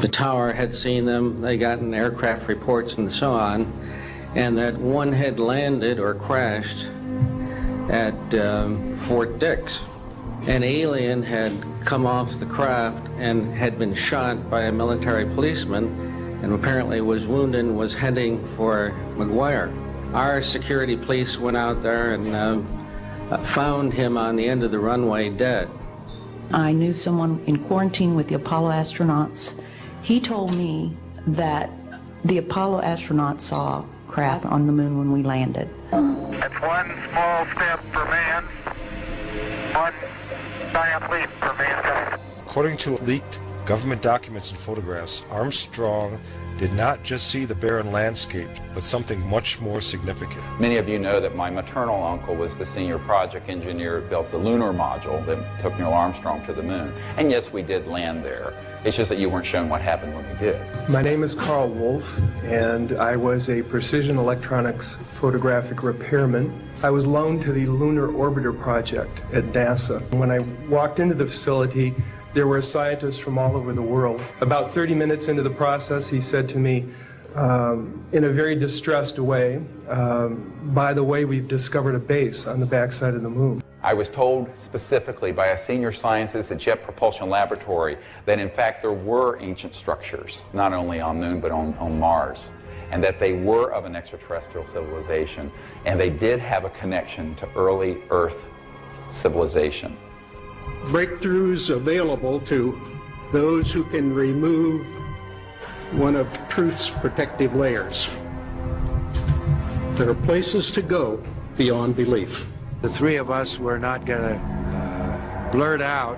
the tower had seen them, they gotten aircraft reports and so on, and that one had landed or crashed at Fort Dix. An alien had come off the craft and had been shot by a military policeman and apparently was wounded and was heading for McGuire. Our security police went out there and found him on the end of the runway dead. I knew someone in quarantine with the Apollo astronauts. He told me that the Apollo astronauts saw craft on the moon when we landed. That's one small step for man, one giant leap for mankind. According to leaked government documents and photographs, Armstrong did not just see the barren landscape, but something much more significant. Many of you know that my maternal uncle was the senior project engineer who built the lunar module that took Neil Armstrong to the moon. And yes, we did land there. It's just that you weren't shown what happened when we did. My name is Carl Wolf, and I was a precision electronics photographic repairman. I was loaned to the Lunar Orbiter project at NASA. When I walked into the facility, there were scientists from all over the world. About 30 minutes into the process, he said to me, in a very distressed way, by the way, we've discovered a base on the backside of the moon. I was told specifically by a senior scientist at Jet Propulsion Laboratory that in fact there were ancient structures, not only on Moon but on Mars, and that they were of an extraterrestrial civilization, and they did have a connection to early Earth civilization. Breakthroughs available to those who can remove one of truth's protective layers. There are places to go beyond belief. The three of us were not going to blurt out,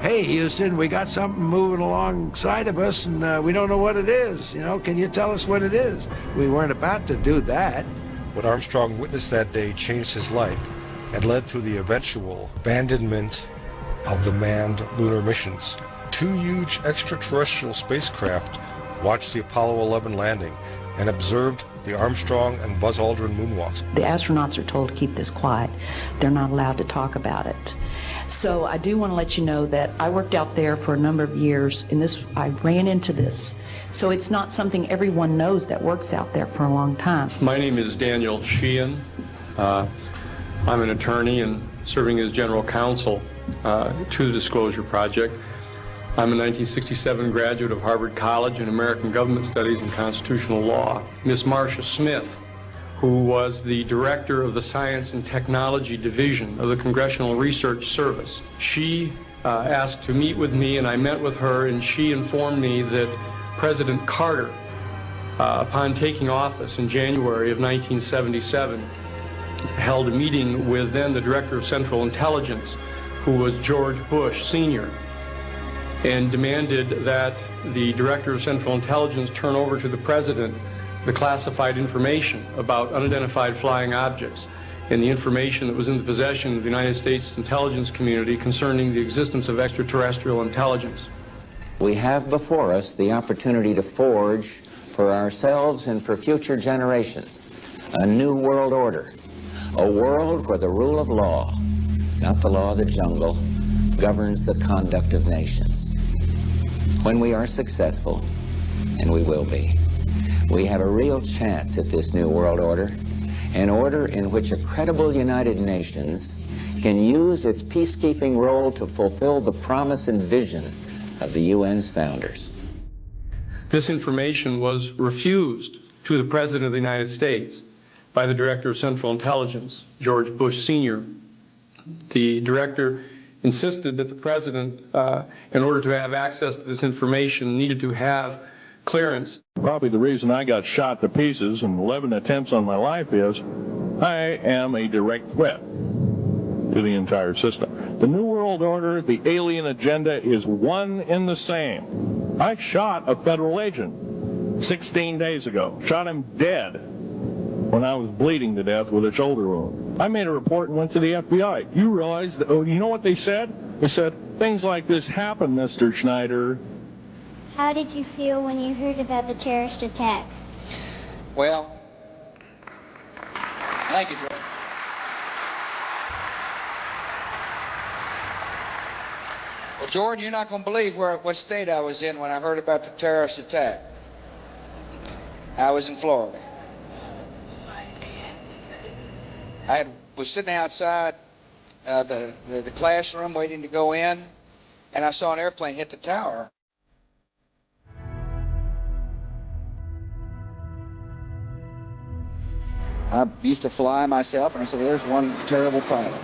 "Hey, Houston, we got something moving alongside of us and we don't know what it is. You know, can you tell us what it is?" We weren't about to do that. What Armstrong witnessed that day changed his life and led to the eventual abandonment of the manned lunar missions. Two huge extraterrestrial spacecraft watched the Apollo 11 landing and observed the Armstrong and Buzz Aldrin moonwalks. The astronauts are told to keep this quiet. They're not allowed to talk about it. So I do want to let you know that I worked out there for a number of years, and I ran into this. So it's not something everyone knows that works out there for a long time. My name is Daniel Sheehan. I'm an attorney and serving as general counsel to the Disclosure Project. I'm a 1967 graduate of Harvard College in American Government Studies and Constitutional Law. Ms. Marcia Smith, who was the director of the Science and Technology Division of the Congressional Research Service, she asked to meet with me, and I met with her, and she informed me that President Carter, upon taking office in January of 1977, held a meeting with then the Director of Central Intelligence, who was George Bush Sr., and demanded that the Director of Central Intelligence turn over to the President the classified information about unidentified flying objects and the information that was in the possession of the United States intelligence community concerning the existence of extraterrestrial intelligence. We have before us the opportunity to forge for ourselves and for future generations a new world order, a world where the rule of law, not the law of the jungle, governs the conduct of nations. When we are successful, and we will be, we have a real chance at this new world order, an order in which a credible United Nations can use its peacekeeping role to fulfill the promise and vision of the UN's founders. This information was refused to the President of the United States by the Director of Central Intelligence, George Bush Sr. The Director insisted that the President, in order to have access to this information, needed to have clearance. Probably the reason I got shot to pieces in 11 attempts on my life is I am a direct threat to the entire system. The New World Order, the alien agenda is one and the same. I shot a federal agent 16 days ago, shot him dead when I was bleeding to death with a shoulder wound. I made a report and went to the FBI. You realize that, you know what they said? They said, things like this happen, Mr. Schnneider. How did you feel when you heard about the terrorist attack? Well, thank you, Joe. Well, Jordan, you're not going to believe what state I was in when I heard about the terrorist attack. I was in Florida. I was sitting outside the classroom waiting to go in, and I saw an airplane hit the tower. I used to fly myself, and I said, there's one terrible pilot.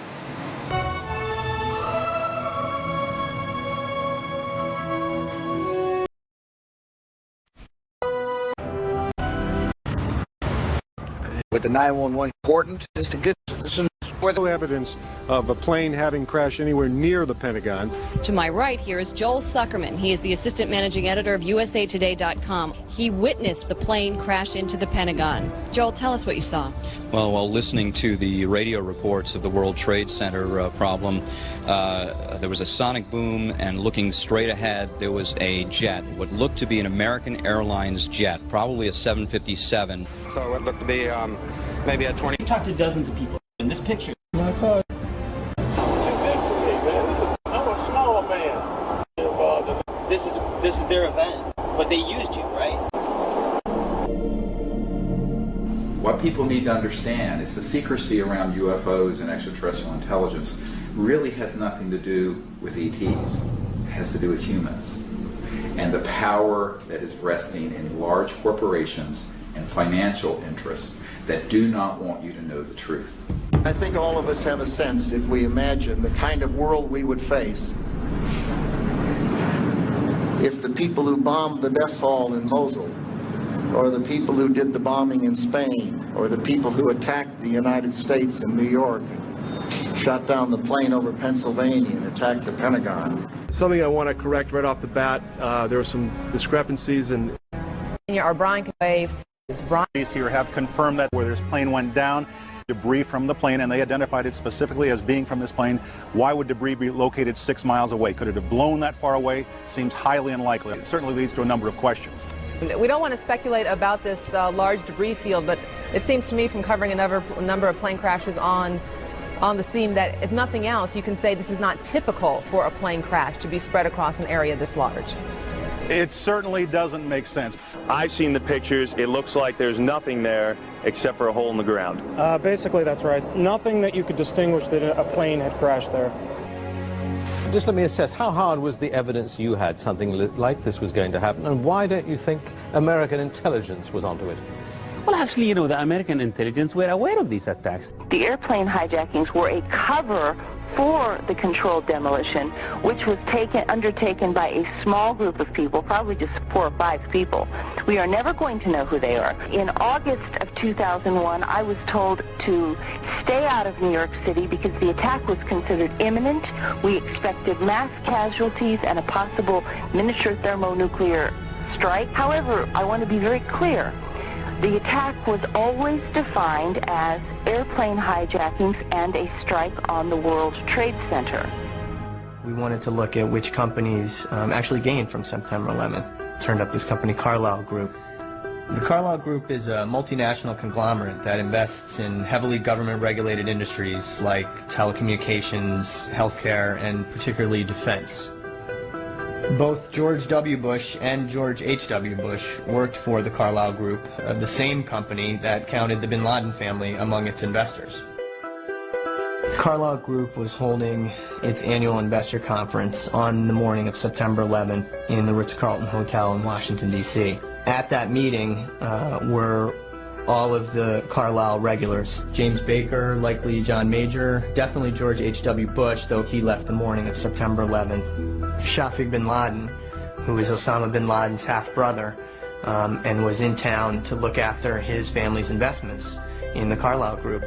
With the 911 important, just to get no evidence of a plane having crashed anywhere near the Pentagon. To my right here is Joel Suckerman. He is the assistant managing editor of USAtoday.com. He witnessed the plane crash into the Pentagon. Joel, tell us what you saw. Well, while listening to the radio reports of the World Trade Center problem, there was a sonic boom, and looking straight ahead, there was a jet, what looked to be an American Airlines jet, probably a 757. So it looked to be maybe a 20. We talked to dozens of people in this picture. My car. It's too big for me, man. I'm a small man involved in it. This is their event, but they used you, right? What people need to understand is the secrecy around UFOs and extraterrestrial intelligence really has nothing to do with ETs. It has to do with humans and the power that is resting in large corporations and financial interests that do not want you to know the truth. I think all of us have a sense, if we imagine the kind of world we would face if the people who bombed the mess hall in Mosul, or the people who did the bombing in Spain, or the people who attacked the United States in New York, shot down the plane over Pennsylvania and attacked the Pentagon. Something I want to correct right off the bat, there were some discrepancies in... Our Brian Conway is Brian. Police here have confirmed that where this plane went down, debris from the plane, and they identified it specifically as being from this plane. Why would debris be located 6 miles away? Could it have blown that far away? Seems highly unlikely. It certainly leads to a number of questions. We don't want to speculate about this large debris field, but it seems to me from covering a number of plane crashes on the scene that, if nothing else, you can say this is not typical for a plane crash to be spread across an area this large. It certainly doesn't make sense. I've seen the pictures. It looks like there's nothing there except for a hole in the ground. Basically, that's right. Nothing that you could distinguish that a plane had crashed there. Just let me assess, how hard was the evidence you had something like this was going to happen, and why don't you think American intelligence was onto it? Well, actually, the American intelligence were aware of these attacks. The airplane hijackings were a cover for the controlled demolition, which was undertaken by a small group of people, probably just 4 or 5 people. We are never going to know who they are. In August of 2001, I was told to stay out of New York City because the attack was considered imminent. We expected mass casualties and a possible miniature thermonuclear strike. However, I want to be very clear. The attack was always defined as airplane hijackings and a strike on the World Trade Center. We wanted to look at which companies actually gained from September 11th. Turned up this company, Carlyle Group. The Carlyle Group is a multinational conglomerate that invests in heavily government-regulated industries like telecommunications, healthcare, and particularly defense. Both George W. Bush and George H.W. Bush worked for the Carlyle Group, the same company that counted the bin Laden family among its investors. Carlyle Group was holding its annual investor conference on the morning of September 11th in the Ritz-Carlton Hotel in Washington, D.C. At that meeting were all of the Carlyle regulars. James Baker, likely John Major, definitely George H.W. Bush, though he left the morning of September 11th. Shafiq bin Laden, who is Osama bin Laden's half-brother, and was in town to look after his family's investments in the Carlyle Group.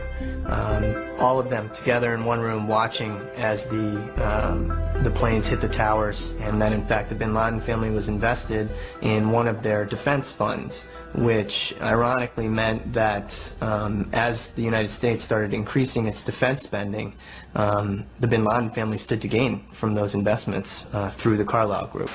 All of them together in one room watching as the planes hit the towers, and that in fact the bin Laden family was invested in one of their defense funds, which ironically meant that as the United States started increasing its defense spending, the bin Laden family stood to gain from those investments through the Carlyle Group.